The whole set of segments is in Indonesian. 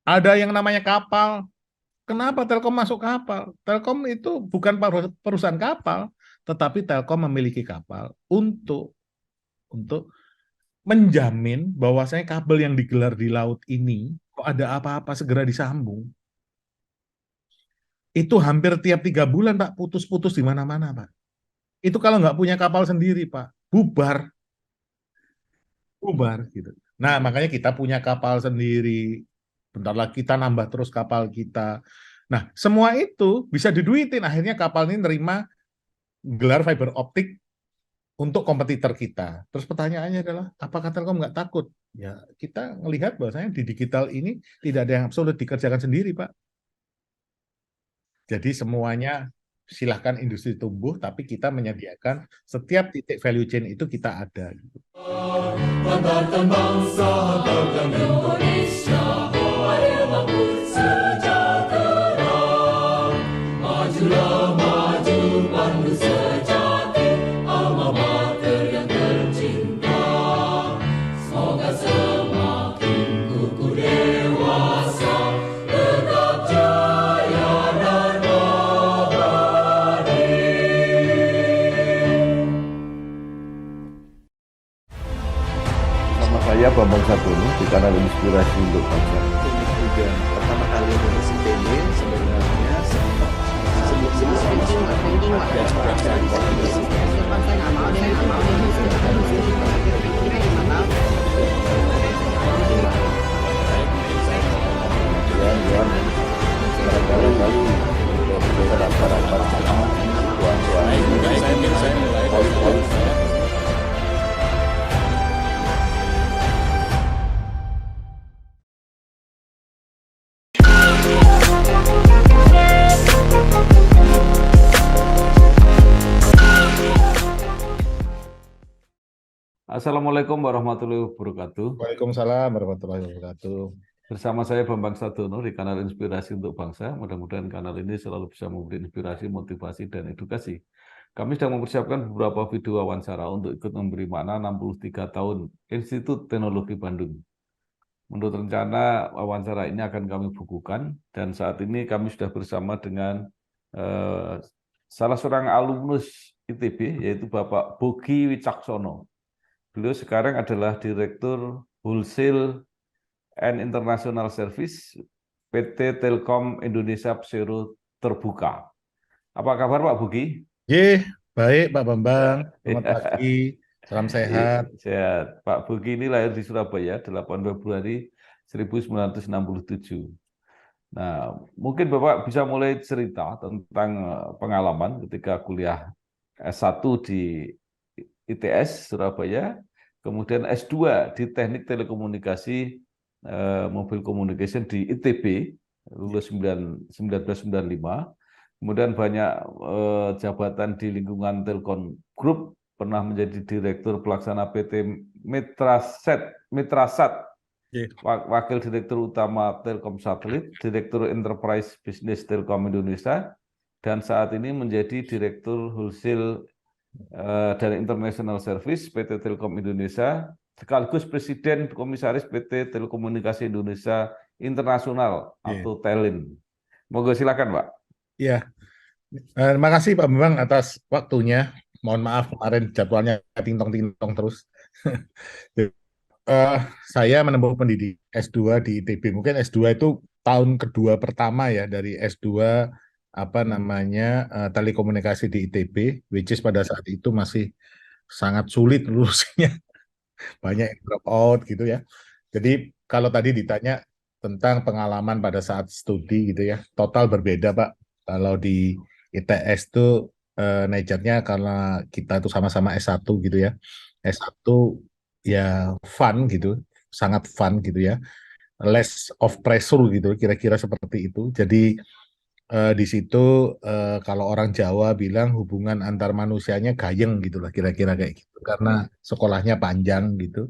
Ada yang namanya kapal. Kenapa Telkom masuk kapal? Telkom itu bukan perusahaan kapal, tetapi Telkom memiliki kapal untuk menjamin bahwasanya kabel yang digelar di laut ini, kalau ada apa-apa segera disambung. Itu hampir tiap 3 bulan, Pak, putus-putus di mana-mana, Pak. Itu kalau nggak punya kapal sendiri, Pak, bubar, bubar gitu. Nah, makanya kita punya kapal sendiri. Bentar lagi kita nambah terus kapal kita. Nah, semua itu bisa diduitin. Akhirnya kapal ini nerima gelar fiber optik untuk kompetitor kita. Terus pertanyaannya adalah, apakah Telkom nggak takut? Ya, kita melihat bahwasanya di digital ini tidak ada yang absolut dikerjakan sendiri, Pak. Jadi semuanya silahkan industri tumbuh, tapi kita menyediakan setiap titik value chain itu kita ada. Banggakan bangsa, banggakan Indonesia, Mari bangun sejahtera. Majulah maju, pandu sejati, alma mater yang tercinta. Semoga semakin kukuh dewasa, tetap jaya dan abadi. Nama saya Bambang Satono di kanal Inspirasi untuk Bangsa. Ini juga pertama kali nulis IPB sebenarnya Assalamualaikum warahmatullahi wabarakatuh. Waalaikumsalam warahmatullahi wabarakatuh. Bersama saya Bambang Satono di kanal Inspirasi untuk Bangsa. Mudah-mudahan kanal ini selalu bisa memberi inspirasi, motivasi, dan edukasi. Kami sedang mempersiapkan beberapa video wawancara untuk ikut memberi makna 63 tahun Institut Teknologi Bandung. Menurut rencana, wawancara ini akan kami bukukan, dan saat ini kami sudah bersama dengan salah seorang alumnus ITB, yaitu Bapak Bogi Wicaksono. Beliau sekarang adalah Direktur Wholesale and International Service PT Telkom Indonesia Persero Terbuka. Apa kabar Pak Bogi? Baik Pak Bambang, selamat Ya. pagi, salam sehat. Sehat. Pak Bogi ini lahir di Surabaya 8 Februari 1967. Nah, mungkin Bapak bisa mulai cerita tentang pengalaman ketika kuliah S1 di ITS Surabaya, kemudian S2 di Teknik Telekomunikasi Mobile Communication di ITB, lulus 1995. Kemudian banyak jabatan di lingkungan Telkom Group, pernah menjadi Direktur Pelaksana PT Mitrasat, Wakil Direktur Utama Telkom Satelit, Direktur Enterprise Business Telkom Indonesia, dan saat ini menjadi Direktur Wholesale dan International Service PT Telkom Indonesia, sekaligus Presiden Komisaris PT Telekomunikasi Indonesia Internasional atau TELIN. Moga silakan, Pak. Ya, terima kasih Pak Bambang atas waktunya. Mohon maaf kemarin jadwalnya ting-tong terus. Saya menempuh pendidikan S2 di ITB. Mungkin S2 itu tahun kedua pertama ya dari S2 telekomunikasi di ITB, which is pada saat itu masih sangat sulit lulusnya, banyak yang drop out gitu ya. Jadi kalau tadi ditanya tentang pengalaman pada saat studi gitu ya, total berbeda Pak. Kalau di ITS itu nature-nya karena kita itu sama-sama S1 gitu ya. S1 ya fun gitu, sangat fun gitu ya. Less of pressure gitu, kira-kira seperti itu. Jadi di situ kalau orang Jawa bilang hubungan antar manusianya gayeng gitu lah, kira-kira kayak gitu. Karena sekolahnya panjang gitu.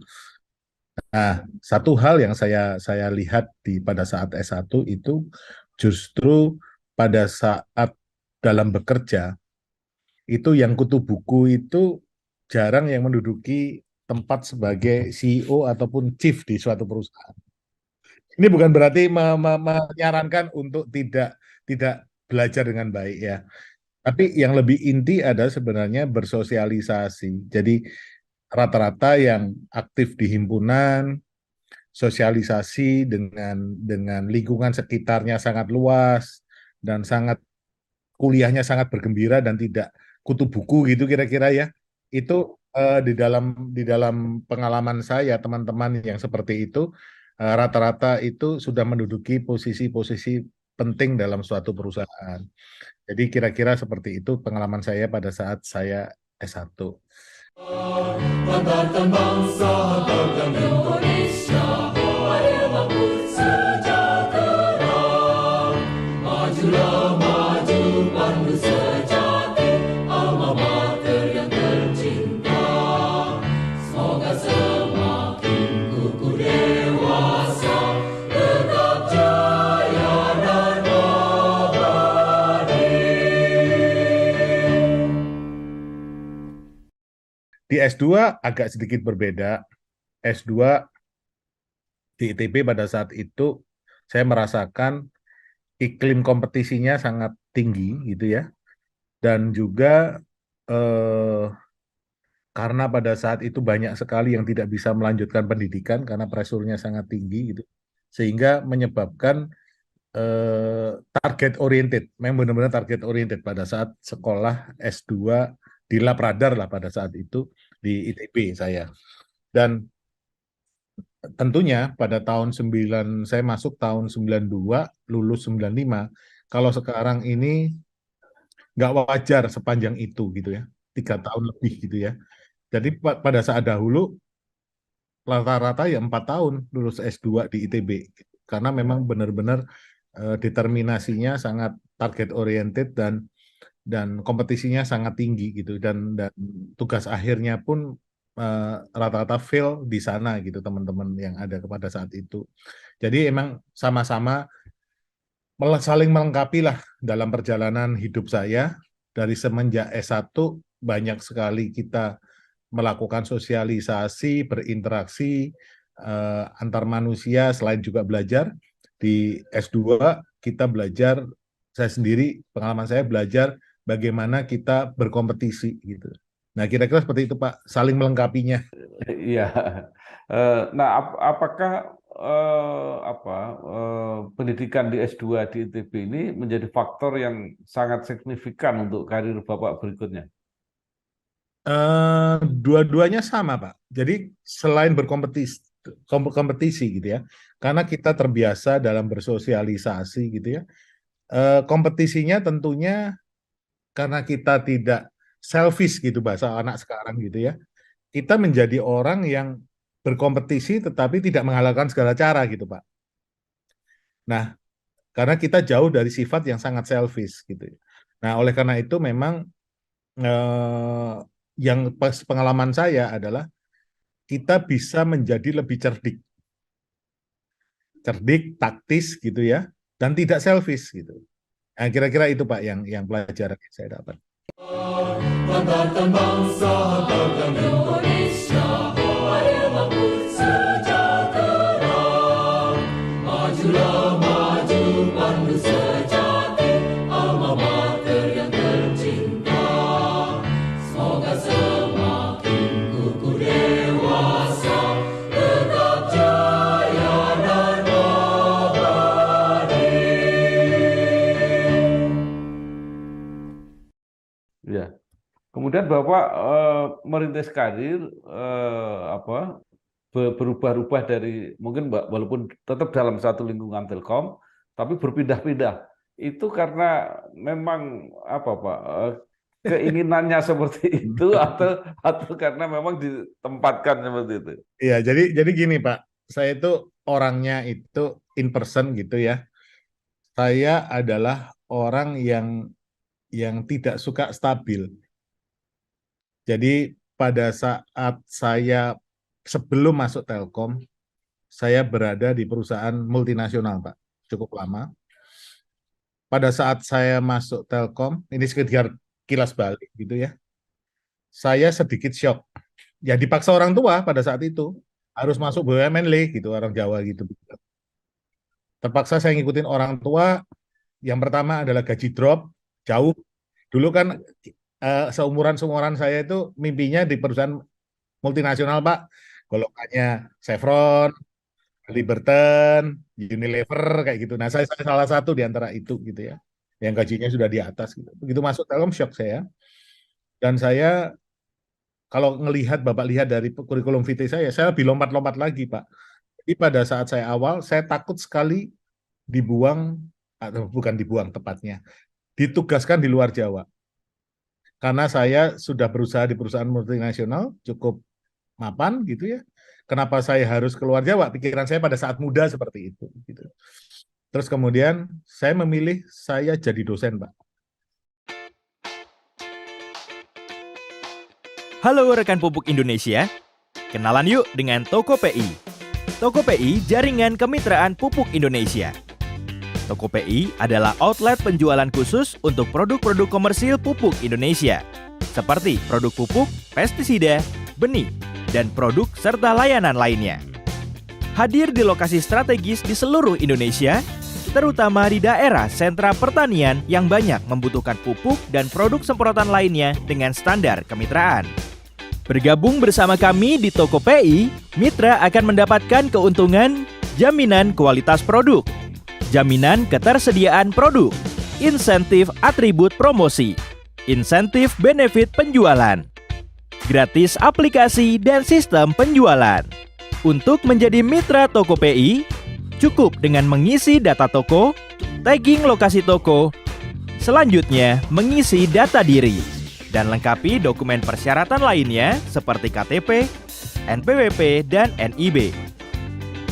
Nah, satu hal yang saya lihat pada saat S1 itu justru pada saat dalam bekerja itu yang kutu buku itu jarang yang menduduki tempat sebagai CEO ataupun chief di suatu perusahaan. Ini bukan berarti menyarankan untuk tidak belajar dengan baik ya. Tapi yang lebih inti adalah sebenarnya bersosialisasi. Jadi rata-rata yang aktif di himpunan, sosialisasi dengan lingkungan sekitarnya sangat luas dan sangat kuliahnya sangat bergembira dan tidak kutu buku gitu kira-kira ya. Itu di dalam pengalaman saya teman-teman yang seperti itu rata-rata itu sudah menduduki posisi-posisi penting dalam suatu perusahaan. Jadi kira-kira seperti itu pengalaman saya pada saat saya S1. Banggakan bangsa banggakan Indonesia, Mari Bangsa sejahtera. Majulah maju pandu sejati, alma mater yang tercinta. Semoga semakin kukuh dewasa, tetap jaya dan abadi. Di S2 agak sedikit berbeda. S2 di ITB pada saat itu saya merasakan iklim kompetisinya sangat tinggi gitu ya. Dan juga karena pada saat itu banyak sekali yang tidak bisa melanjutkan pendidikan karena presurnya sangat tinggi gitu. Sehingga menyebabkan target oriented, memang benar-benar target oriented pada saat sekolah S2 di Lab Radar lah pada saat itu di ITB saya. Dan tentunya pada saya masuk tahun 92, lulus 95, kalau sekarang ini nggak wajar sepanjang itu gitu ya, 3 tahun lebih gitu ya. Jadi pada saat dahulu rata-rata ya 4 tahun lulus S2 di ITB, karena memang benar-benar determinasinya sangat target oriented dan kompetisinya sangat tinggi gitu dan tugas akhirnya pun rata-rata fail di sana gitu teman-teman yang ada pada saat itu. Jadi emang sama-sama saling melengkapi lah dalam perjalanan hidup saya. Dari semenjak S1 banyak sekali kita melakukan sosialisasi, berinteraksi antar manusia selain juga belajar. Di S2 kita belajar, saya sendiri pengalaman saya belajar bagaimana kita berkompetisi gitu. Nah, kira-kira seperti itu Pak, saling melengkapinya. Iya. Nah, apakah pendidikan di S2 di ITB ini menjadi faktor yang sangat signifikan untuk karir Bapak berikutnya? Dua-duanya sama Pak. Jadi selain kompetisi gitu ya, karena kita terbiasa dalam bersosialisasi gitu ya, kompetisinya tentunya karena kita tidak selfish gitu bahasa anak sekarang gitu ya, kita menjadi orang yang berkompetisi tetapi tidak menghalalkan segala cara gitu Pak. Nah, karena kita jauh dari sifat yang sangat selfish gitu. Nah, oleh karena itu memang yang pengalaman saya adalah kita bisa menjadi lebih cerdik, taktis gitu ya, dan tidak selfish gitu. Nah, kira-kira itu Pak yang pelajaran yang saya dapat. Banggakan bangsa banggakan Indonesia, Mari Bangsa sejahtera. Majulah maju pandu sejati, alma mater yang tercinta. Semoga semakin kukuh dewasa, tetap jaya dan abadi. Ya. Kemudian Bapak merintis karir berubah-ubah dari mungkin walaupun tetap dalam satu lingkungan Telkom, tapi berpindah-pindah. Itu karena memang apa Pak keinginannya seperti itu atau karena memang ditempatkan seperti itu? Iya, jadi gini Pak, saya itu orangnya itu in person gitu ya. Saya adalah orang yang tidak suka stabil. Jadi pada saat saya sebelum masuk Telkom, saya berada di perusahaan multinasional, Pak, cukup lama. Pada saat saya masuk Telkom, ini sekedar kilas balik gitu ya, saya sedikit shock. Ya dipaksa orang tua pada saat itu harus masuk BUMN gitu orang Jawa gitu. Terpaksa saya ngikutin orang tua. Yang pertama adalah gaji drop jauh. Dulu kan seumuran saya itu mimpinya di perusahaan multinasional, Pak. Golongannya Chevron, Liberton, Unilever kayak gitu. Nah, saya salah satu di antara itu gitu ya. Yang gajinya sudah di atas gitu. Begitu masuk Telkom shock saya. Dan saya kalau ngelihat Bapak lihat dari kurikulum vitae saya lebih lompat-lompat lagi, Pak. Jadi pada saat saya awal, saya takut sekali dibuang, atau bukan dibuang tepatnya, ditugaskan di luar Jawa. Karena saya sudah berusaha di perusahaan multinasional, cukup mapan gitu ya. Kenapa saya harus keluar Jawa? Pikiran saya pada saat muda seperti itu. Gitu. Terus kemudian saya memilih saya jadi dosen, Pak. Halo rekan pupuk Indonesia, kenalan yuk dengan Tokope'i. Tokope'i jaringan kemitraan pupuk Indonesia. Tokope'i adalah outlet penjualan khusus untuk produk-produk komersil pupuk Indonesia, seperti produk pupuk, pestisida, benih, dan produk serta layanan lainnya. Hadir di lokasi strategis di seluruh Indonesia, terutama di daerah sentra pertanian yang banyak membutuhkan pupuk dan produk semprotan lainnya dengan standar kemitraan. Bergabung bersama kami di Tokope'i, mitra akan mendapatkan keuntungan jaminan kualitas produk, jaminan ketersediaan produk, insentif atribut promosi, insentif benefit penjualan, gratis aplikasi dan sistem penjualan. Untuk menjadi mitra Tokope'i, cukup dengan mengisi data toko, tagging lokasi toko, selanjutnya mengisi data diri, dan lengkapi dokumen persyaratan lainnya seperti KTP, NPWP, dan NIB.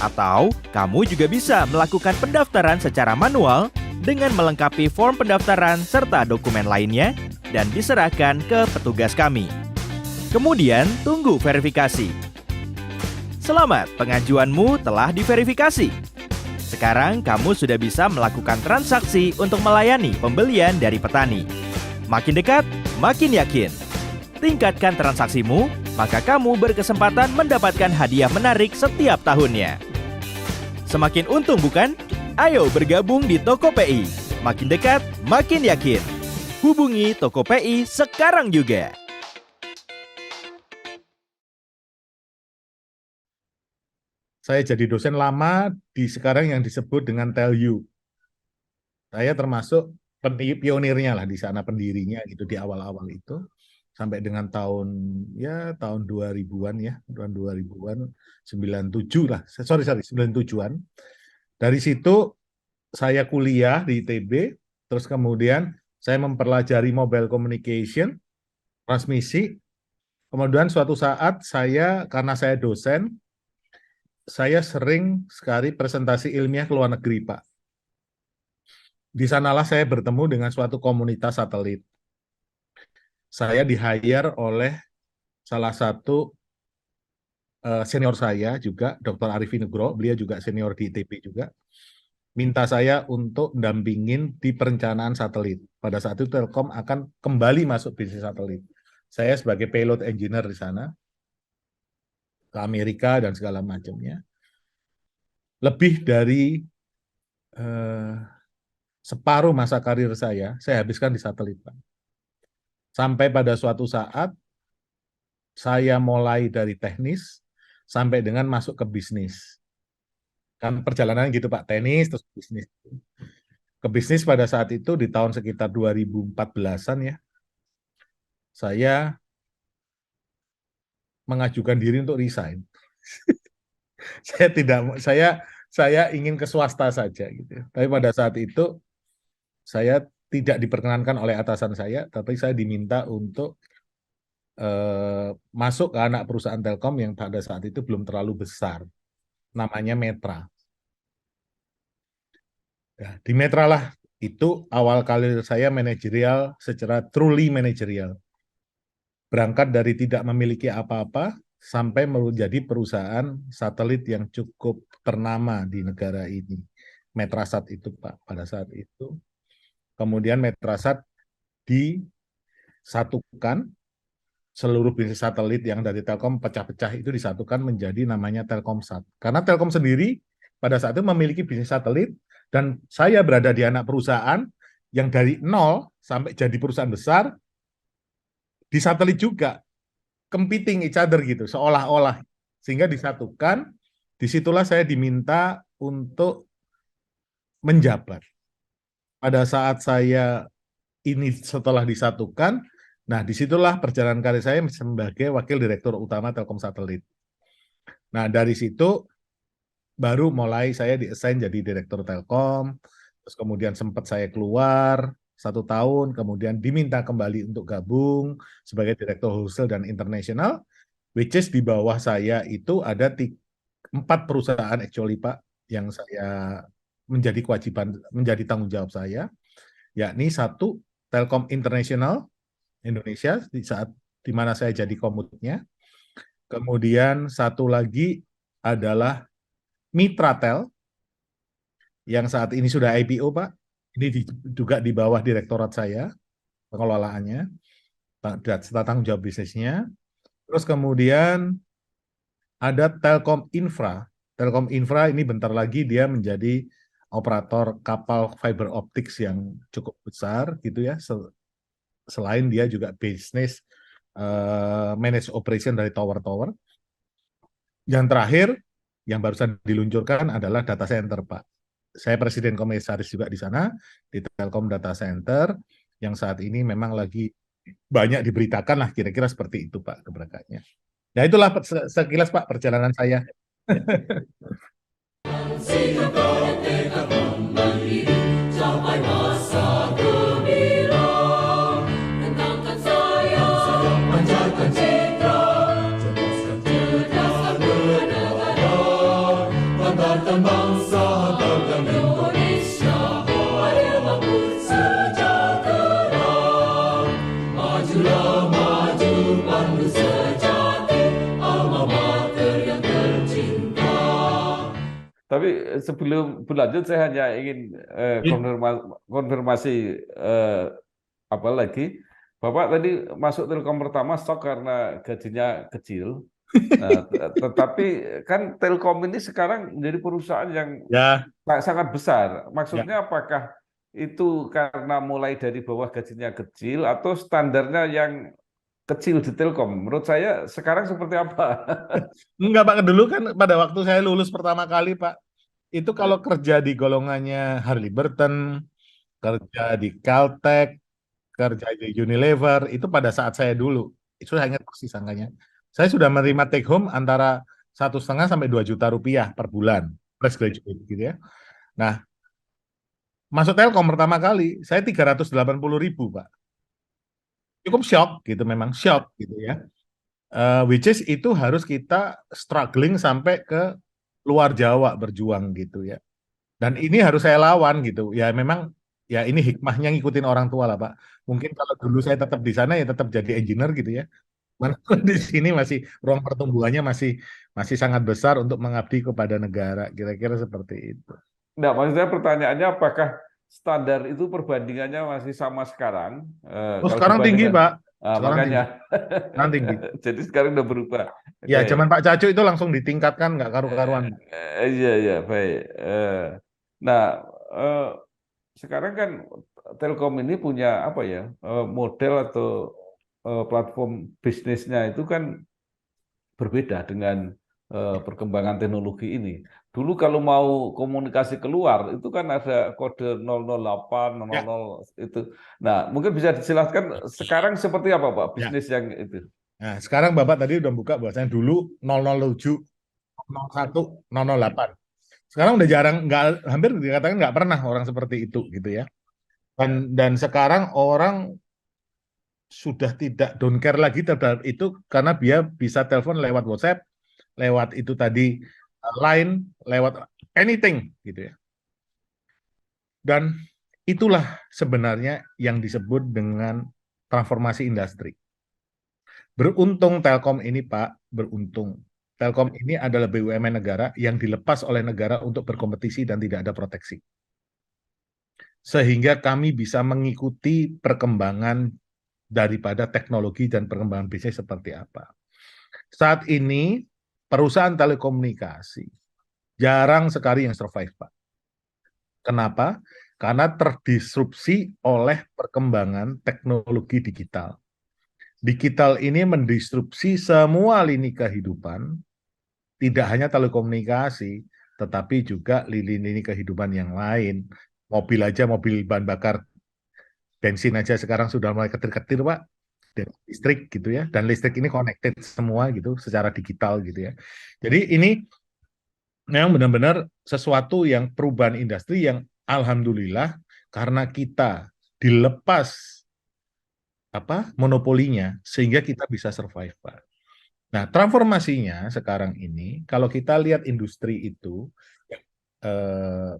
Atau kamu juga bisa melakukan pendaftaran secara manual dengan melengkapi form pendaftaran serta dokumen lainnya dan diserahkan ke petugas kami. Kemudian tunggu verifikasi. Selamat, pengajuanmu telah diverifikasi. Sekarang kamu sudah bisa melakukan transaksi untuk melayani pembelian dari petani. Makin dekat, makin yakin. Tingkatkan transaksimu, maka kamu berkesempatan mendapatkan hadiah menarik setiap tahunnya. Semakin untung bukan? Ayo bergabung di Tokope'i. Makin dekat, makin yakin. Hubungi Tokope'i sekarang juga. Saya jadi dosen lama di sekarang yang disebut dengan TELU. Saya termasuk pionirnya lah di sana, pendirinya gitu di awal-awal itu sampai dengan tahun 2000-an ya, tahun 2000-an 97 lah. Sorry 97-an. Dari situ saya kuliah di ITB, terus kemudian saya mempelajari mobile communication, transmisi. Kemudian suatu saat karena saya dosen, saya sering sekali presentasi ilmiah ke luar negeri, Pak. Di sanalah saya bertemu dengan suatu komunitas satelit. Saya di-hire oleh salah satu senior saya juga, Dr. Arifin Nugro, beliau juga senior di ITB juga, minta saya untuk mendampingin di perencanaan satelit. Pada saat itu Telkom akan kembali masuk bisnis satelit. Saya sebagai payload engineer di sana, ke Amerika dan segala macamnya. Lebih dari separuh masa karir saya habiskan di satelit, Pak. Sampai pada suatu saat, saya mulai dari teknis, sampai dengan masuk ke bisnis. Kan perjalanan gitu, Pak, tenis, terus bisnis. Ke bisnis pada saat itu, di tahun sekitar 2014-an ya, saya mengajukan diri untuk resign. Saya ingin ke swasta saja gitu. Tapi pada saat itu, saya tidak diperkenankan oleh atasan saya, tapi saya diminta untuk masuk ke anak perusahaan Telkom yang pada saat itu belum terlalu besar, namanya Metra. Ya, di Metra lah itu awal kali saya manajerial secara truly manajerial. Berangkat dari tidak memiliki apa-apa sampai menjadi perusahaan satelit yang cukup ternama di negara ini. Metrasat itu, Pak, pada saat itu. Kemudian Metrasat disatukan, seluruh bisnis satelit yang dari Telkom pecah-pecah itu disatukan menjadi namanya Telkomsat. Karena Telkom sendiri pada saat itu memiliki bisnis satelit, dan saya berada di anak perusahaan yang dari nol sampai jadi perusahaan besar di satelit juga, competing each other gitu, seolah-olah, sehingga disatukan. Disitulah saya diminta untuk menjabat. Pada saat saya ini setelah disatukan, nah disitulah perjalanan karir saya sebagai Wakil Direktur Utama Telkom Satelit. Nah dari situ baru mulai saya di-assign jadi Direktur Telkom, terus kemudian sempat saya keluar 1 tahun, kemudian diminta kembali untuk gabung sebagai Direktur Wholesale dan Internasional, which is di bawah saya itu ada 4 perusahaan actually Pak, yang saya menjadi kewajiban, menjadi tanggung jawab saya, yakni 1 Telkom International Indonesia di saat di mana saya jadi komutnya. Kemudian 1 lagi adalah Mitratel yang saat ini sudah IPO Pak. Ini juga di bawah direktorat saya pengelolaannya, tanggung jawab bisnisnya. Terus kemudian ada Telkom Infra. Telkom Infra ini bentar lagi dia menjadi operator kapal fiber optics yang cukup besar gitu ya. Selain dia juga bisnis manage operation dari tower-tower. Yang terakhir yang barusan diluncurkan adalah data center Pak. Saya presiden komisaris juga di sana, di Telkom Data Center, yang saat ini memang lagi banyak diberitakan lah, kira-kira seperti itu Pak gebrakannya. Nah itulah sekilas Pak perjalanan saya. Capai masa gembira, tentangkan sayang, panjatkan citra, cerdaskan negara, banggakan bangsa, banggakan Indonesia, adil makmur sejahtera. Majulah maju pandu sejati, alma mater yang tercinta. Tapi sebelum berlanjut saya hanya ingin konfirmasi apa lagi. Bapak tadi masuk Telkom pertama stok karena gajinya kecil. Nah, tetapi kan Telkom ini sekarang menjadi perusahaan yang Ya, sangat besar. Maksudnya apakah itu karena mulai dari bawah gajinya kecil atau standarnya yang kecil di Telkom? Menurut saya sekarang seperti apa? enggak Pak, dulu kan pada waktu saya lulus pertama kali Pak, itu kalau kerja di golongannya Halliburton, kerja di Caltech, kerja di Unilever, itu pada saat saya dulu, itu saya ingat persis angkanya, saya sudah menerima take home antara 1,5 sampai 2 juta rupiah per bulan, fresh graduate gitu ya. Nah, masuk Telkom pertama kali, saya 380.000 Pak. Cukup shock gitu, memang shock gitu ya. Which is itu harus kita struggling sampai ke luar Jawa berjuang gitu ya. Dan ini harus saya lawan gitu. Ya memang ya ini hikmahnya ngikutin orang tua lah Pak. Mungkin kalau dulu saya tetap di sana ya tetap jadi engineer gitu ya. Walaupun di sini masih ruang pertumbuhannya masih sangat besar untuk mengabdi kepada negara. Kira-kira seperti itu. Nah, maksudnya pertanyaannya apakah standar itu perbandingannya masih sama sekarang? Oh, Kalau sekarang tinggi dibandingkan- Pak. Ah, Sekarang makanya. Sekarang tinggi. Jadi sekarang udah berubah. Ya, Oke. zaman Pak Cacu itu langsung ditingkatkan, nggak karu-karuan. Iya, iya, baik. Nah, sekarang kan Telkom ini punya apa ya, model atau platform bisnisnya itu kan berbeda dengan perkembangan teknologi ini. Dulu kalau mau komunikasi keluar itu kan ada kode 008, 00 Ya. itu. Nah, mungkin bisa dijelaskan sekarang seperti apa Pak bisnis yang itu? Nah, sekarang Bapak tadi udah buka bahwasanya dulu 007, 01, 008. Sekarang udah jarang, hampir dikatakan nggak pernah orang seperti itu gitu ya. Dan sekarang orang sudah tidak don't care lagi terhadap itu karena dia bisa telepon lewat WhatsApp, lewat itu tadi Line, lewat anything gitu ya. Dan itulah sebenarnya yang disebut dengan transformasi industri. Beruntung Telkom ini Pak, beruntung. Telkom ini adalah BUMN negara yang dilepas oleh negara untuk berkompetisi dan tidak ada proteksi. Sehingga kami bisa mengikuti perkembangan daripada teknologi dan perkembangan bisnis seperti apa. Saat ini perusahaan telekomunikasi jarang sekali yang survive, Pak. Kenapa? Karena terdisrupsi oleh perkembangan teknologi digital. Digital ini mendisrupsi semua lini kehidupan, tidak hanya telekomunikasi, tetapi juga lini-lini kehidupan yang lain. Mobil aja, mobil bahan bakar bensin aja sekarang sudah mulai ketir-ketir, Pak, dan listrik gitu ya. Dan listrik ini connected semua gitu secara digital gitu ya. Jadi ini memang benar-benar sesuatu yang perubahan industri yang alhamdulillah karena kita dilepas monopolinya sehingga kita bisa survive, Pak. Nah, transformasinya sekarang ini kalau kita lihat industri itu eh,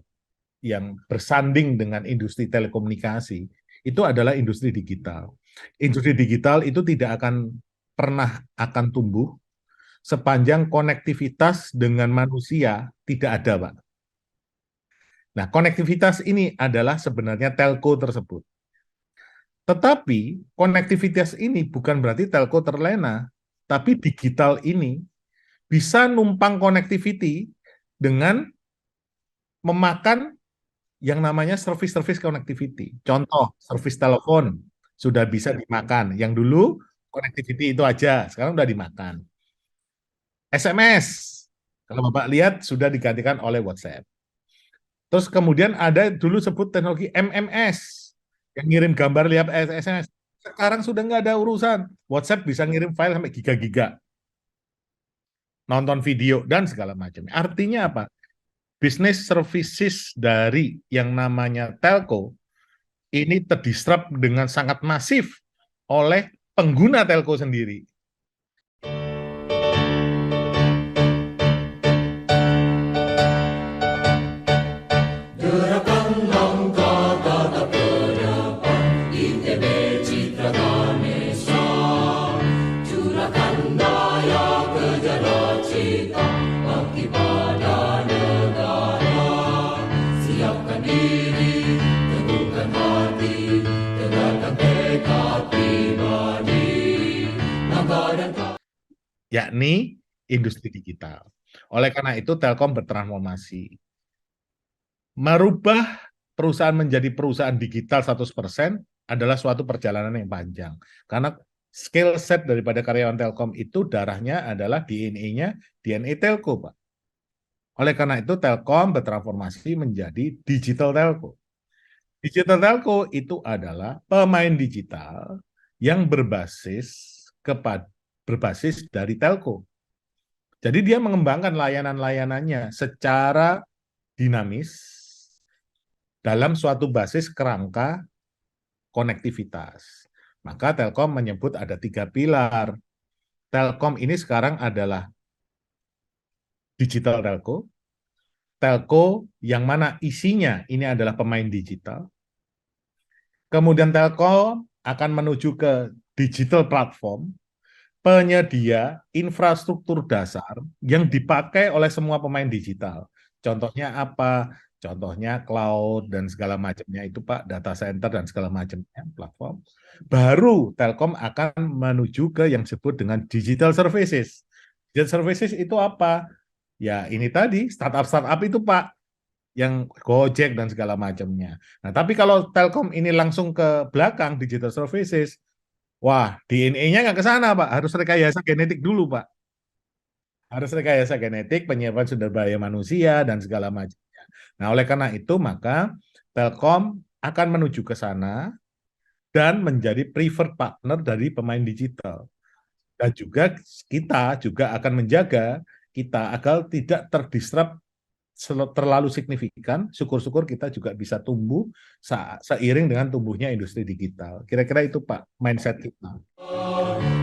yang bersanding dengan industri telekomunikasi itu adalah industri digital. Industri digital itu tidak akan pernah akan tumbuh sepanjang konektivitas dengan manusia tidak ada, Pak. Nah, konektivitas ini adalah sebenarnya telco tersebut. Tetapi konektivitas ini bukan berarti telco terlena, tapi digital ini bisa numpang connectivity dengan memakan yang namanya service-service connectivity. Contoh, service telepon sudah bisa dimakan. Yang dulu connectivity itu aja, sekarang udah dimakan. SMS, kalau Bapak lihat sudah digantikan oleh WhatsApp. Terus kemudian ada dulu sebut teknologi MMS, yang ngirim gambar lihat SMS. Sekarang sudah nggak ada urusan. WhatsApp bisa ngirim file sampai giga-giga. Nonton video, dan segala macam. Artinya apa? Business services dari yang namanya telco ini terdisrupt dengan sangat masif oleh pengguna telco sendiri. Gerakan langkah tatap ke depan, ITB Citra Ganesha. Curahkan daya kejar cita, bakti pada negara. Siapkan diri, teguhkan hati, tegakkan tekad pribadi. Langkah dan Yakni industri digital. Oleh karena itu Telkom bertransformasi. Merubah perusahaan menjadi perusahaan digital 100% adalah suatu perjalanan yang panjang. Karena skill set daripada karyawan Telkom itu darahnya adalah DNA-nya DNA Telco, Pak. Oleh karena itu Telkom bertransformasi menjadi digital telco. Digital telco itu adalah pemain digital yang berbasis dari telco. Jadi dia mengembangkan layanan-layanannya secara dinamis dalam suatu basis kerangka konektivitas. Maka Telkom menyebut ada 3 pilar. Telkom ini sekarang adalah digital telco, telco yang mana isinya ini adalah pemain digital. Kemudian Telkom akan menuju ke digital platform, penyedia infrastruktur dasar yang dipakai oleh semua pemain digital. Contohnya apa? Contohnya cloud dan segala macamnya itu, Pak, data center dan segala macamnya, platform. Baru Telkom akan menuju ke yang disebut dengan digital services. Digital services itu apa? Ya ini tadi, startup-startup itu, Pak, yang Gojek dan segala macamnya. Nah, tapi kalau Telkom ini langsung ke belakang digital services, wah, DNA-nya nggak ke sana, Pak. Harus rekayasa genetik dulu, Pak. Harus rekayasa genetik, penyiapan sumber daya manusia, dan segala macamnya. Nah, oleh karena itu, maka Telkom akan menuju ke sana dan menjadi preferred partner dari pemain digital. Dan juga kita juga akan menjaga kita agar tidak terdisrupt terlalu signifikan. Syukur-syukur kita juga bisa tumbuh seiring dengan tumbuhnya industri digital. Kira-kira itu, Pak, mindset kita.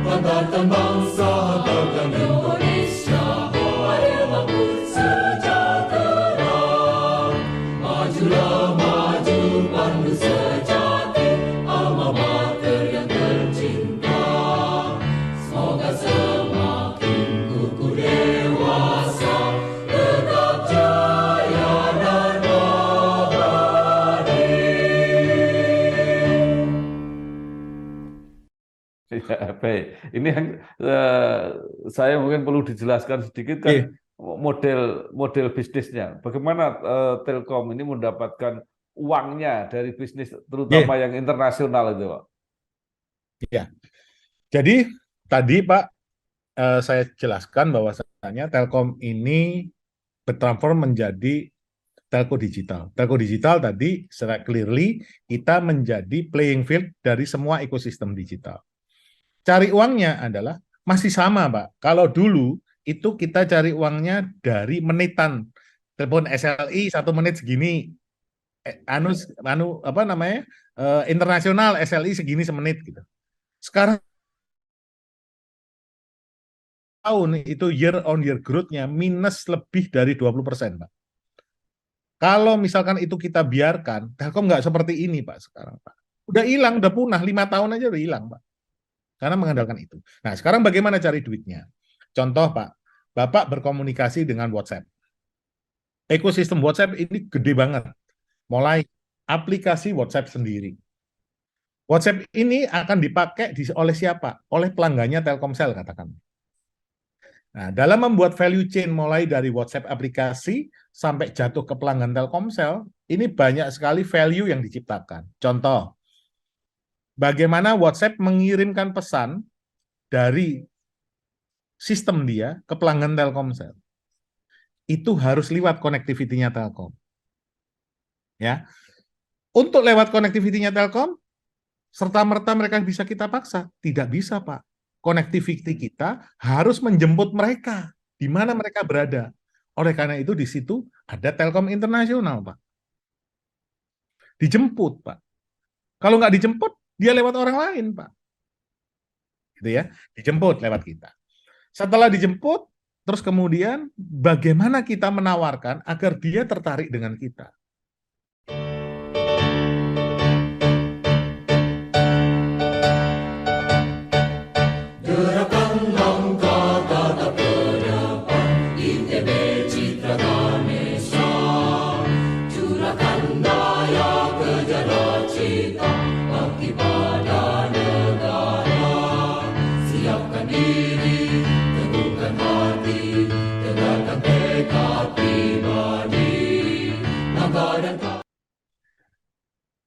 Hantarkan bangsa, hantarkan Indonesia, mari mampu sejahtera. Majulah maju, pandu sejati, alma mater yang tercinta. Semoga semakin kukuh dewasa, tetap jaya dan abadi. Ya, baik. Ini yang saya mungkin perlu dijelaskan sedikit kan. Iya. model model bisnisnya. Bagaimana Telkom ini mendapatkan uangnya dari bisnis Ya, terutama yang internasional itu, Pak? ya. Jadi tadi Pak, saya jelaskan bahwasanya Telkom ini bertransform menjadi telco digital. Telco digital tadi secara clearly kita menjadi playing field dari semua ekosistem digital. Cari uangnya adalah masih sama, Pak. Kalau dulu itu kita cari uangnya dari menitan. Telepon SLI 1 menit segini, apa namanya, internasional SLI segini semenit gitu. Sekarang tahun itu year on year growth-nya minus lebih dari 20%, Pak. Kalau misalkan itu kita biarkan, Telkom nggak seperti ini, Pak, sekarang, Pak. Udah hilang, udah punah, 5 tahun aja udah hilang, Pak. Karena mengandalkan itu. Nah, sekarang bagaimana cari duitnya? Contoh, Pak, Bapak berkomunikasi dengan WhatsApp. Ekosistem WhatsApp ini gede banget. Mulai aplikasi WhatsApp sendiri. WhatsApp ini akan dipakai oleh siapa? Oleh pelanggannya Telkomsel, katakan. Nah, dalam membuat value chain mulai dari WhatsApp aplikasi sampai jatuh ke pelanggan Telkomsel, ini banyak sekali value yang diciptakan. Contoh, bagaimana WhatsApp mengirimkan pesan dari sistem dia ke pelanggan Telkomsel. Itu harus lewat connectivity-nya Telkom. Ya. Untuk lewat connectivity-nya Telkom, serta-merta mereka bisa kita paksa? Tidak bisa, Pak. Connectivity kita harus menjemput mereka di mana mereka berada. Oleh karena itu di situ ada Telkom Internasional, Pak. Dijemput, Pak. Kalau nggak dijemput, dia lewat orang lain, Pak. Gitu ya. Dijemput lewat kita. Setelah dijemput, terus kemudian bagaimana kita menawarkan agar dia tertarik dengan kita. Gerakan langkah tatap ke depan, ITB Citra Ganesha. Curahkan daya kejar cita, bakti pada negara. Siapkan diri, teguhkan hati, tegakkan tekad pribadi. Langkah dan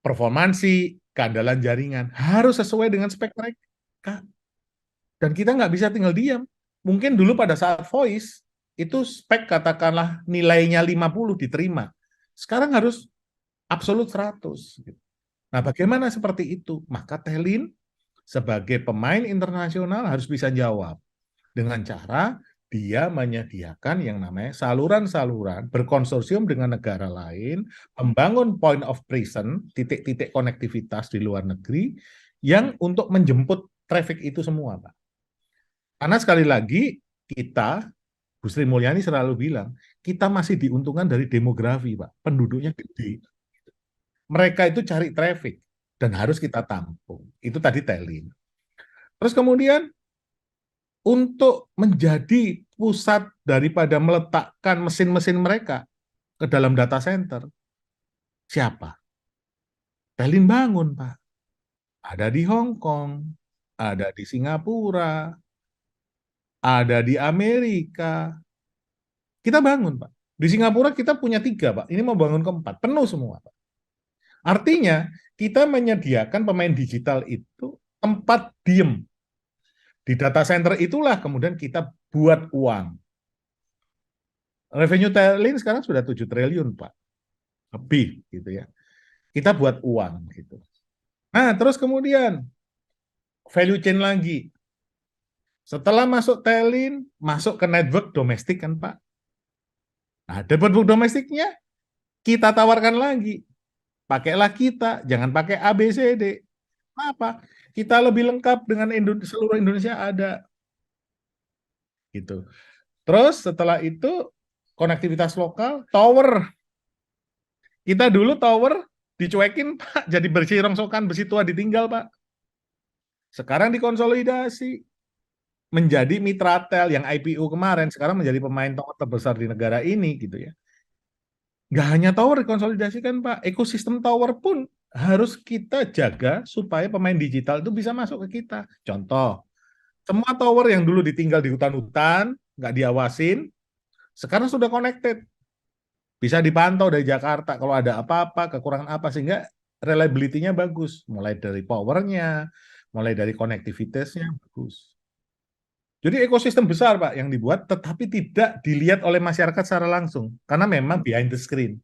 Performansi, keandalan jaringan harus sesuai dengan spek mereka. Dan kita nggak bisa tinggal diam. Mungkin dulu pada saat voice, itu spek katakanlah nilainya 50 diterima. Sekarang harus absolut 100. Nah, bagaimana seperti itu? Maka Telin sebagai pemain internasional harus bisa jawab. Dengan cara dia menyediakan yang namanya saluran-saluran berkonsorsium dengan negara lain, membangun point of presence, titik-titik konektivitas di luar negeri, yang untuk menjemput traffic itu semua, Pak. Karena sekali lagi, kita, Bu Sri Mulyani selalu bilang, kita masih diuntungkan dari demografi, Pak. Penduduknya gede. Mereka itu cari traffic, dan harus kita tampung. Itu tadi Telin. Terus kemudian, untuk menjadi pusat daripada meletakkan mesin-mesin mereka ke dalam data center, siapa? Telin bangun, Pak. Ada di Hong Kong, ada di Singapura, ada di Amerika. Kita bangun, Pak. Di Singapura kita punya 3, Pak. Ini mau bangun ke-4, penuh semua, Pak. Artinya, kita menyediakan pemain digital itu tempat diem. Di data center itulah kemudian kita buat uang. Revenue Telin sekarang sudah 7 triliun, Pak. Lebih, gitu ya. Kita buat uang, gitu. Nah, terus kemudian, value chain lagi. Setelah masuk Telin, masuk ke network domestik kan, Pak. Nah, network domestiknya kita tawarkan lagi. Pakailah kita, jangan pakai ABCD. Kenapa? Kita lebih lengkap dengan seluruh Indonesia ada. Gitu. Terus setelah itu konektivitas lokal, tower. Kita dulu tower dicuekin, Pak, jadi bersih rongsokan, besi tua ditinggal, Pak. Sekarang dikonsolidasi menjadi Mitratel yang IPO kemarin, sekarang menjadi pemain tower terbesar di negara ini, gitu ya. Nggak hanya tower dikonsolidasikan, Pak, ekosistem tower pun harus kita jaga supaya pemain digital itu bisa masuk ke kita. Contoh, semua tower yang dulu ditinggal di hutan-hutan, nggak diawasin, Sekarang sudah connected. Bisa dipantau dari Jakarta kalau ada apa-apa, kekurangan apa, sehingga reliability-nya bagus. Mulai dari powernya, mulai dari konektivitasnya bagus. Jadi ekosistem besar Pak yang dibuat, tetapi tidak dilihat oleh masyarakat secara langsung. Karena memang behind the screen.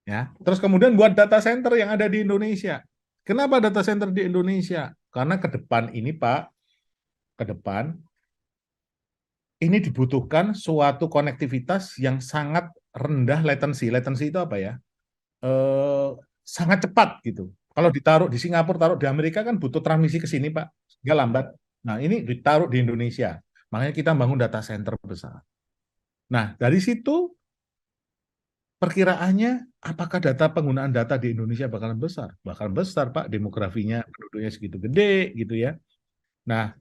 Ya. Terus kemudian buat data center yang ada di Indonesia. Kenapa data center di Indonesia? Karena ke depan ini Pak, ke depan ini dibutuhkan suatu konektivitas yang sangat rendah latency. Latency itu apa ya? Sangat cepat gitu. Kalau ditaruh di Singapura, taruh di Amerika kan butuh transmisi ke sini Pak, sehingga lambat. Nah ini ditaruh di Indonesia. Makanya kita bangun data center besar. Nah dari situ perkiraannya apakah penggunaan data di Indonesia bakalan besar? Bakalan besar Pak, demografinya penduduknya segitu gede gitu ya. Nah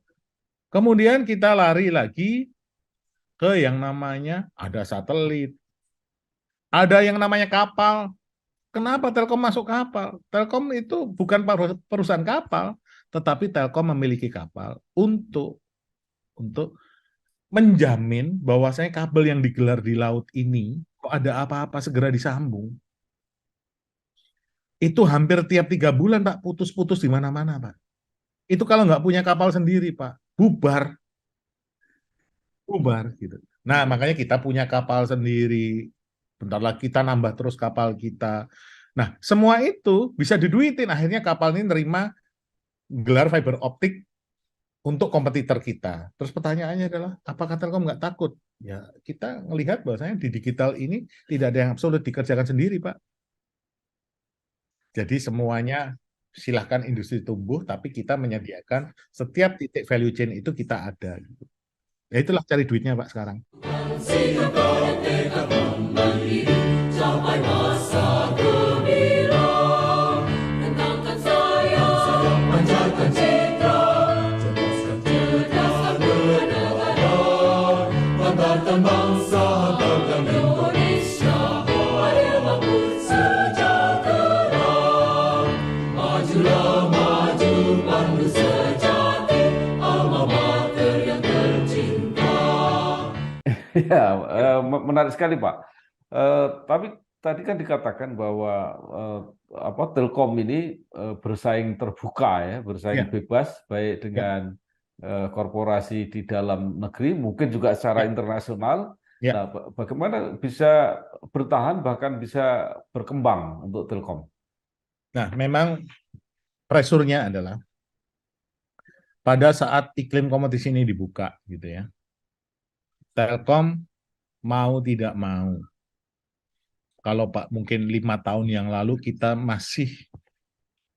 kemudian kita lari lagi ke yang namanya ada satelit, ada yang namanya kapal. Kenapa Telkom masuk kapal? Telkom itu bukan perusahaan kapal, tetapi Telkom memiliki kapal untuk menjamin bahwasanya kabel yang digelar di laut ini, kok ada apa-apa segera disambung. Itu hampir tiap 3 bulan Pak, putus-putus di mana-mana Pak. Itu kalau nggak punya kapal sendiri Pak, bubar gitu. Nah makanya kita punya kapal sendiri. Bentar lagi kita nambah terus kapal kita. Nah semua itu bisa diduitin. Akhirnya kapal ini nerima gelar fiber optik untuk kompetitor kita. Terus pertanyaannya adalah, apakah Telkom nggak takut? Ya kita melihat bahwasanya di digital ini tidak ada yang absolut dikerjakan sendiri Pak. Jadi semuanya silahkan industri tumbuh, tapi kita menyediakan setiap titik value chain itu kita ada. Ya itulah cari duitnya Pak sekarang. Sehingga tekad mandiri sampai masa gembira. Tentangkan saya, pancarkan citra, cerdaskan negara, banggakan bangsa, banggakan Indonesia, adil makmur sejahtera. Majulah maju pandu sejati, alma mater yang tercinta. Ya, menarik sekali Pak. Tapi tadi kan dikatakan bahwa Telkom ini bersaing terbuka ya, bersaing Ya. bebas baik dengan korporasi di dalam negeri, mungkin juga secara internasional. Ya. Nah, bagaimana bisa bertahan bahkan bisa berkembang untuk Telkom? Nah, memang pressure-nya adalah pada saat iklim kompetisi ini dibuka gitu ya. Telkom mau tidak mau. Kalau Pak mungkin 5 tahun yang lalu kita masih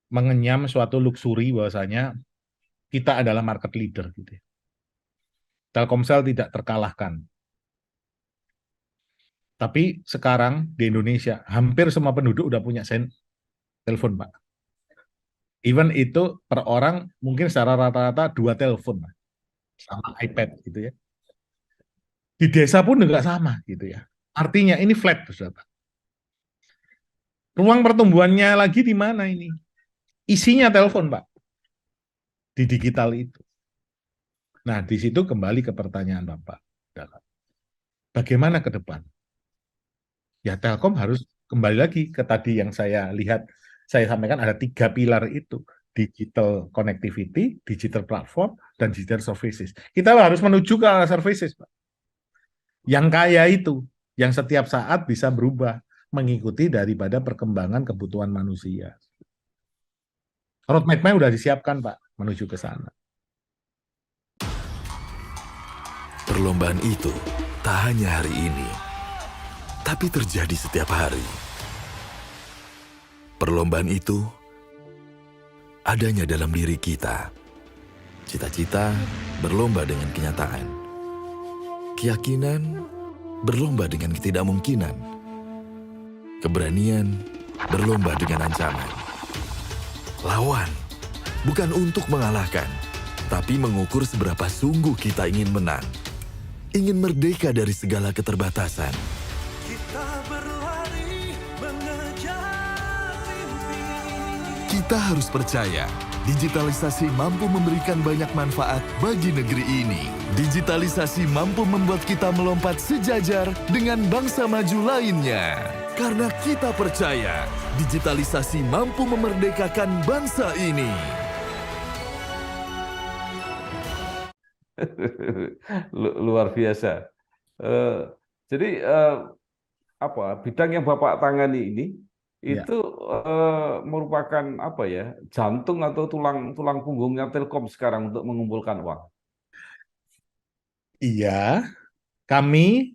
mengenyam suatu luxury bahwasanya kita adalah market leader gitu ya. Telkomsel tidak terkalahkan. Tapi sekarang di Indonesia hampir semua penduduk udah punya telepon Pak. Even itu per orang mungkin secara rata-rata 2 telepon Pak. Sama iPad gitu ya. Di desa pun juga sama gitu ya. Artinya ini flat, Saudara. Ruang pertumbuhannya lagi di mana ini? Isinya telepon, Pak. Di digital itu. Nah, di situ kembali ke pertanyaan Bapak. Bagaimana ke depan? Ya, Telkom harus kembali lagi ke tadi yang saya lihat, saya sampaikan ada 3 pilar itu. Digital connectivity, digital platform, dan digital services. Kita harus menuju ke arah services, Pak. Yang kaya itu, yang setiap saat bisa berubah, mengikuti daripada perkembangan kebutuhan manusia. Roadmap-nya sudah disiapkan, Pak, menuju ke sana. Perlombaan itu tak hanya hari ini, tapi terjadi setiap hari. Perlombaan itu adanya dalam diri kita. Cita-cita berlomba dengan kenyataan. Keyakinan berlomba dengan ketidakmungkinan. Keberanian berlomba dengan ancaman. Lawan bukan untuk mengalahkan, tapi mengukur seberapa sungguh kita ingin menang. Ingin merdeka dari segala keterbatasan. Kita berlari mengejar mimpi. Kita harus percaya Digitalisasi mampu memberikan banyak manfaat bagi negeri ini. Digitalisasi mampu membuat kita melompat sejajar dengan bangsa maju lainnya. Karena kita percaya, digitalisasi mampu memerdekakan bangsa ini. Luar biasa. Eh, jadi bidang yang Bapak tangani ini Ya. itu merupakan apa ya, jantung atau tulang punggungnya Telkom sekarang untuk mengumpulkan uang. Iya, kami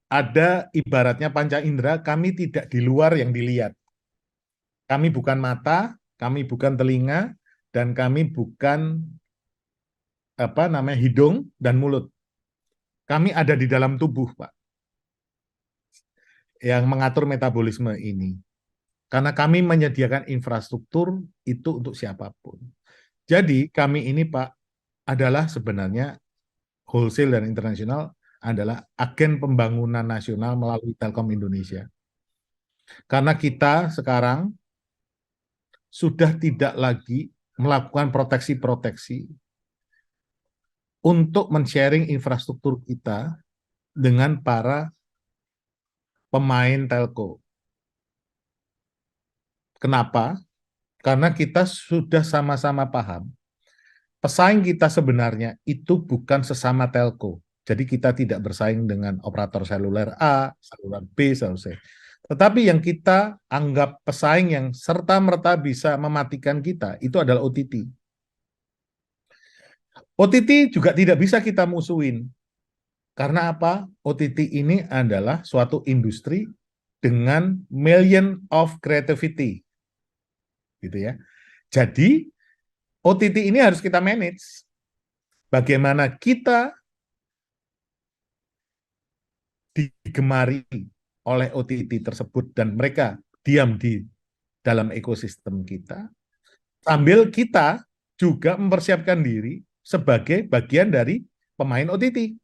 ada ibaratnya panca indera, kami tidak di luar yang dilihat. Kami bukan mata, kami bukan telinga, dan kami bukan hidung dan mulut. Kami ada di dalam tubuh, Pak, yang mengatur metabolisme ini. Karena kami menyediakan infrastruktur itu untuk siapapun. Jadi kami ini, Pak, adalah sebenarnya wholesale dan internasional adalah agen pembangunan nasional melalui Telkom Indonesia. Karena kita sekarang sudah tidak lagi melakukan proteksi-proteksi untuk men-sharing infrastruktur kita dengan para pemain telco. Kenapa? Karena kita sudah sama-sama paham, pesaing kita sebenarnya itu bukan sesama telco. Jadi kita tidak bersaing dengan operator seluler A, seluler B, seluler C. Tetapi yang kita anggap pesaing yang serta-merta bisa mematikan kita, itu adalah OTT. OTT juga tidak bisa kita musuhin. Karena apa? OTT ini adalah suatu industri dengan million of creativity. Gitu ya. Jadi OTT ini harus kita manage. Bagaimana kita digemari oleh OTT tersebut dan mereka diam di dalam ekosistem kita, sambil kita juga mempersiapkan diri sebagai bagian dari pemain OTT.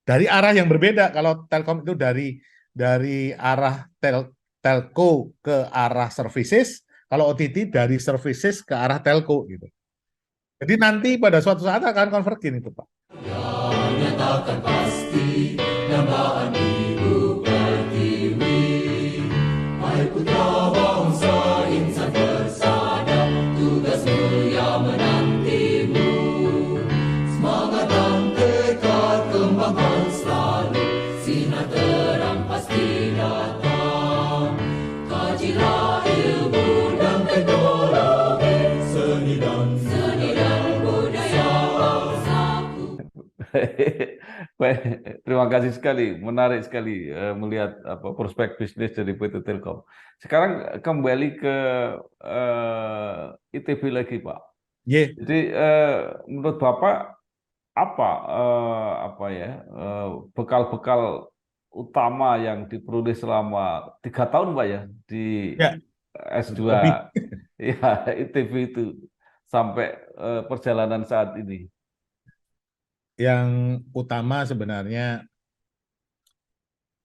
Dari arah yang berbeda, kalau Telkom itu dari arah telco ke arah services, kalau OTT dari services ke arah telco gitu. Jadi nanti pada suatu saat akan konvergen itu, Pak. Nyatakan pasti dambaan ibu pertiwi. Hai putra bangsa insan bersada, tugas mulia menantimu. Semangat dan tekad kembangkan selalu, sinar terang pasti datang. Kajilah ilmu dan teknologi, seni dan budaya bangsaku. Baik, terima kasih sekali, menarik sekali melihat prospek bisnis dari PT Telkom. Sekarang kembali ke ITB lagi, Pak. Yeah. Jadi menurut Bapak bekal-bekal utama yang diperoleh selama 3 tahun, Pak ya, di Ya. S2 Lebih. ya ITB itu sampai perjalanan saat ini? Yang utama sebenarnya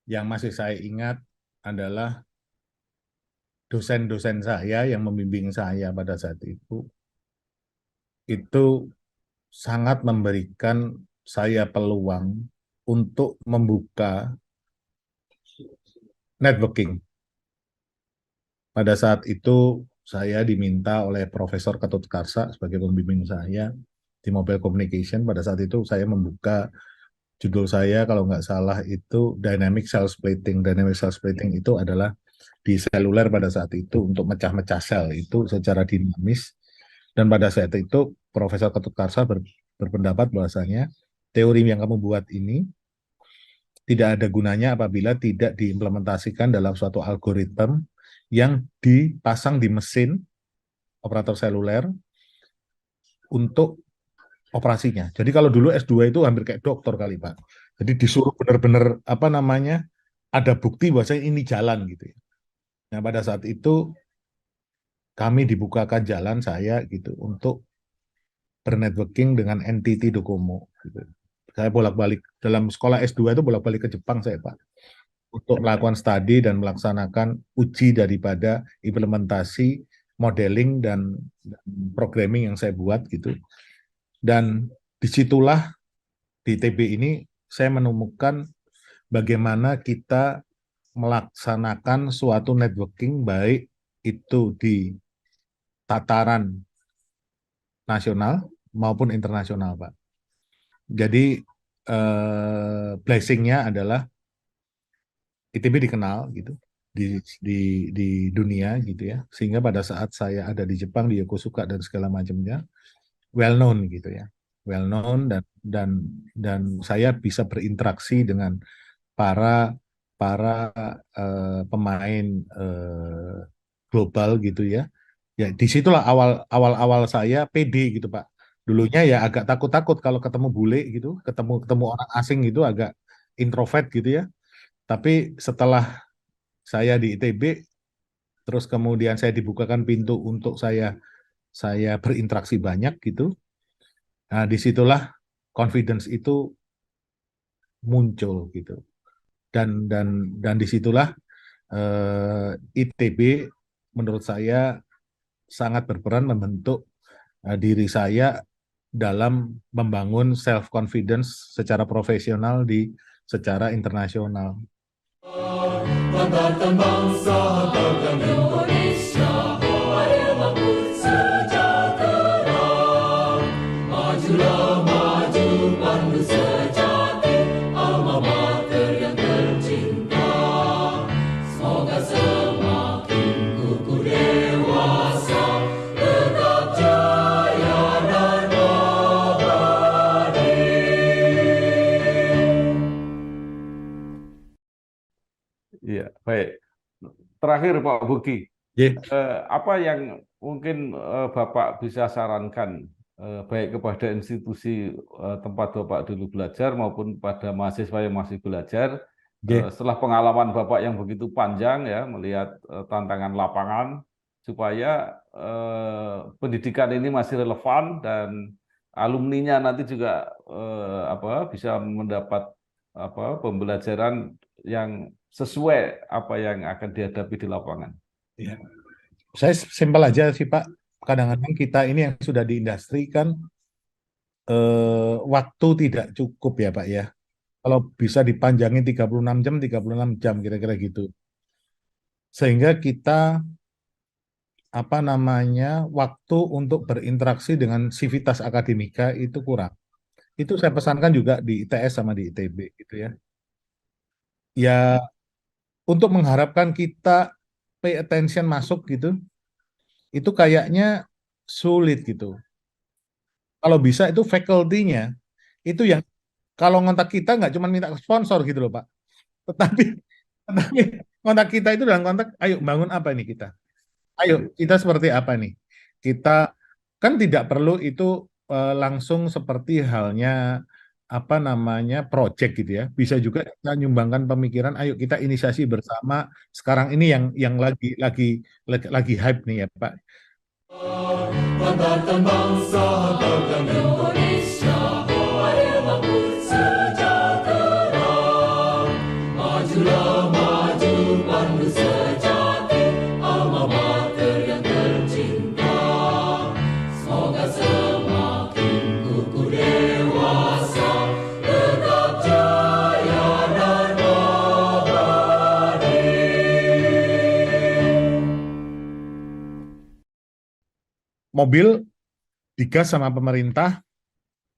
yang masih saya ingat adalah dosen-dosen saya yang membimbing saya pada saat itu sangat memberikan saya peluang untuk membuka networking. Pada saat itu saya diminta oleh Profesor Ketut Karsa sebagai pembimbing saya di Mobile Communication. Pada saat itu saya membuka, judul saya kalau nggak salah itu Dynamic Cell Splitting. Dynamic Cell Splitting itu adalah di seluler pada saat itu untuk mecah-mecah sel itu secara dinamis. Dan pada saat itu Profesor Ketut Karsa berpendapat bahwasanya teori yang kamu buat ini tidak ada gunanya apabila tidak diimplementasikan dalam suatu algoritma yang dipasang di mesin operator seluler untuk operasinya. Jadi kalau dulu S2 itu hampir kayak dokter kali, Pak. Jadi disuruh benar-benar ada bukti bahwa ini jalan gitu ya. Nah, pada saat itu kami dibukakan jalan saya gitu untuk bernetworking dengan NTT Docomo gitu. Saya bolak-balik dalam sekolah S2 itu bolak-balik ke Jepang saya, Pak. Untuk melakukan studi dan melaksanakan uji daripada implementasi modeling dan programming yang saya buat gitu. Dan disitulah di ITB ini saya menemukan bagaimana kita melaksanakan suatu networking baik itu di tataran nasional maupun internasional, Pak. Jadi blessing-nya adalah ITB dikenal gitu di dunia gitu ya, sehingga pada saat saya ada di Jepang di Yokosuka dan segala macamnya well known gitu ya, well known dan saya bisa berinteraksi dengan para pemain global gitu ya. Ya disitulah awal saya PD gitu Pak. Dulunya ya agak takut-takut kalau ketemu bule gitu, ketemu orang asing gitu agak introvert gitu ya. Tapi setelah saya di ITB, terus kemudian saya dibukakan pintu untuk saya berinteraksi banyak gitu. Nah, disitulah confidence itu muncul gitu. Dan disitulah ITB menurut saya sangat berperan membentuk diri saya dalam membangun self confidence secara profesional secara internasional. Banggakan bangsa, banggakan Indonesia, adil makmur sejahtera. Majulah maju pandu sejati, alma mater yang tercinta. Semoga semakin kukuh dewasa, tetap jaya dan abadi. Iya, baik. Terakhir Pak Buki, Yeah. apa yang mungkin Bapak bisa sarankan baik kepada institusi tempat Bapak dulu belajar maupun pada mahasiswa yang masih belajar Yeah. setelah pengalaman Bapak yang begitu panjang ya melihat tantangan lapangan supaya pendidikan ini masih relevan dan alumninya nanti juga bisa mendapat pembelajaran yang sesuai apa yang akan dihadapi di lapangan. Ya. Saya simpel aja sih Pak. Kadang-kadang kita ini yang sudah di industri kan waktu tidak cukup ya Pak ya. Kalau bisa dipanjangin 36 jam, 36 jam kira-kira gitu. Sehingga kita waktu untuk berinteraksi dengan sivitas akademika itu kurang. Itu saya pesankan juga di ITS sama di ITB gitu ya. Ya untuk mengharapkan kita pay attention masuk gitu, itu kayaknya sulit gitu. Kalau bisa itu faculty-nya itu yang kalau ngontak kita nggak cuma minta sponsor gitu loh Pak, tetapi kontak kita itu dalam kontak, ayo bangun apa ini kita, ayo kita seperti apa nih, kita kan tidak perlu itu langsung seperti halnya project gitu ya, bisa juga kita nyumbangkan pemikiran, ayo kita inisiasi bersama sekarang ini yang lagi hype nih ya Pak. Banggakan bangsa, banggakan Indonesia, adil makmur sejahtera. Majulah maju pandu sejati, alma mater yang tercinta. Semoga semakin kukuh dewasa, tetap jaya dan abadi. Mobil digas sama pemerintah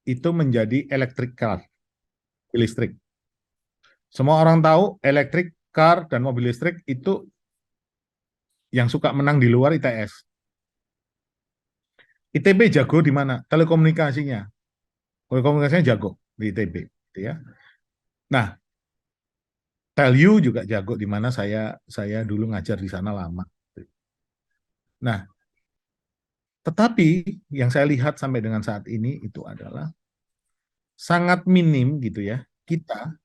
itu menjadi electric car, mobil listrik. Semua orang tahu electric car dan mobil listrik itu yang suka menang di luar ITS. ITB jago di mana? Telekomunikasinya. Telekomunikasinya jago di ITB, gitu ya. Nah, Telyu juga jago di mana saya dulu ngajar di sana lama. Nah, tetapi yang saya lihat sampai dengan saat ini itu adalah sangat minim gitu ya, kita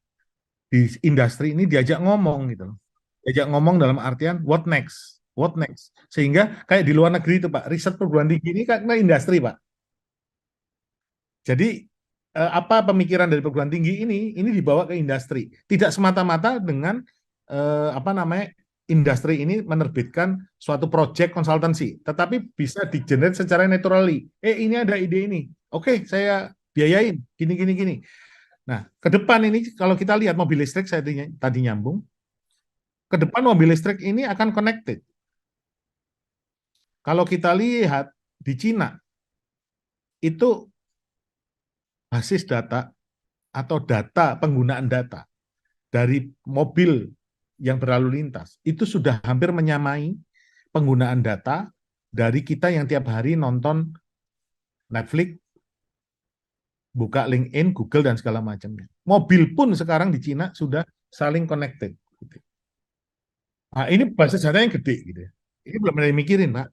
di industri ini diajak ngomong gitu loh. Diajak ngomong dalam artian what next? What next? Sehingga kayak di luar negeri itu Pak, riset perguruan tinggi ini karena industri Pak. Jadi apa pemikiran dari perguruan tinggi ini dibawa ke industri. Tidak semata-mata dengan industri ini menerbitkan suatu project consultancy, tetapi bisa di-generate secara naturally. Ini ada ide ini, oke, saya biayain, gini. Nah, ke depan ini kalau kita lihat mobil listrik, saya tadi nyambung, ke depan mobil listrik ini akan connected. Kalau kita lihat di Cina, itu basis data atau data, penggunaan data dari mobil yang berlalu lintas, itu sudah hampir menyamai penggunaan data dari kita yang tiap hari nonton Netflix, buka LinkedIn, Google, dan segala macamnya. Mobil pun sekarang di Cina sudah saling connected. Nah, ini basis data yang gede gitu ya. Ini belum ada yang mikirin, Pak.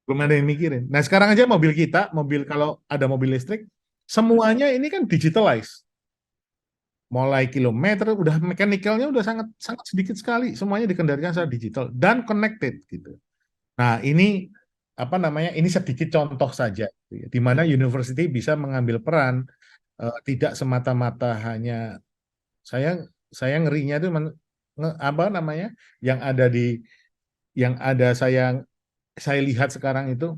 Belum ada yang mikirin. Nah, sekarang aja mobil kita, kalau ada mobil listrik, semuanya ini kan digitalized. Mulai kilometer, udah mechanical-nya udah sangat sedikit sekali. Semuanya dikendalikan secara digital dan connected gitu. Nah, ini ini sedikit contoh saja, gitu ya, di mana university bisa mengambil peran, tidak semata-mata hanya saya ngerinya itu yang ada saya lihat sekarang itu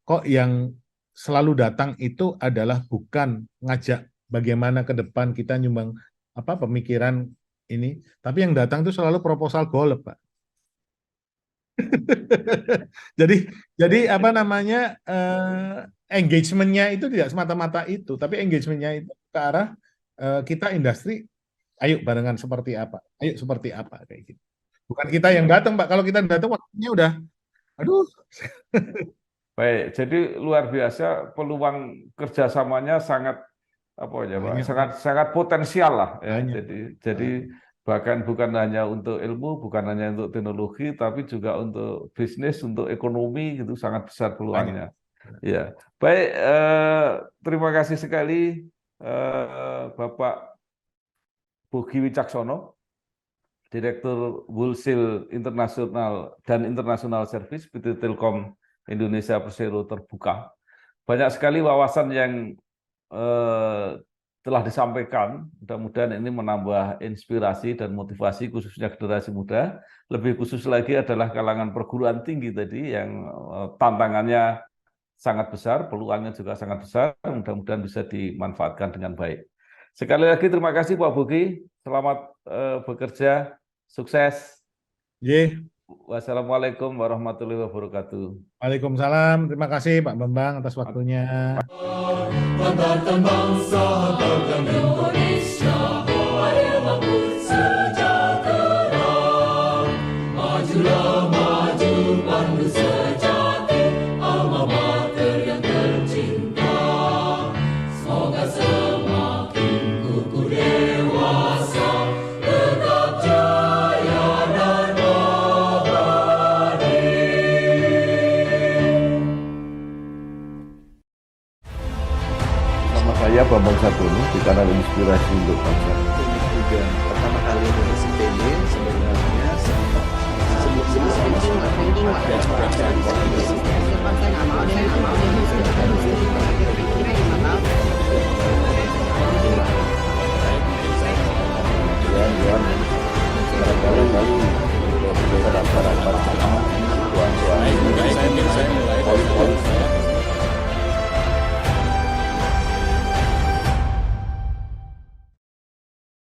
kok yang selalu datang itu adalah bukan ngajak bagaimana ke depan kita nyumbang pemikiran ini, tapi yang datang itu selalu proposal golep, Pak. jadi engagement-nya itu tidak semata-mata itu, tapi engagement-nya itu ke arah kita industri, ayo barengan seperti apa kayak gitu. Bukan kita yang datang, Pak. Kalau kita datang waktunya udah aduh. Baik, jadi luar biasa peluang kerjasamanya sangat Pak, sangat potensial lah ya. Jadi bahkan bukan hanya untuk ilmu, bukan hanya untuk teknologi, tapi juga untuk bisnis, untuk ekonomi, gitu sangat besar peluangnya. Ya, baik. Terima kasih sekali Bapak Bogi Wicaksono, Direktur Wholesale Internasional dan International Service PT Telkom Indonesia Persero Terbuka. Banyak sekali wawasan yang telah disampaikan. Mudah-mudahan ini menambah inspirasi dan motivasi khususnya generasi muda. Lebih khusus lagi adalah kalangan perguruan tinggi tadi yang tantangannya sangat besar, peluangnya juga sangat besar. Mudah-mudahan bisa dimanfaatkan dengan baik. Sekali lagi terima kasih Pak Bogi. Selamat bekerja, sukses. Wassalamualaikum warahmatullahi wabarakatuh. Waalaikumsalam. Terima kasih Pak Bambang atas waktunya. Banggakan bangsa, banggakan Indonesia, ayo mampu sejahtera. Majulah maju, pandu sejati, alma mater yang tercinta. Semoga semakin kukuh dewasa, tetap jaya dan abadi. Saya Bambang Sadono di kanal Inspirasi untuk Bangsa. Ini juga pertama kali nulis IPB sebenarnya sebelum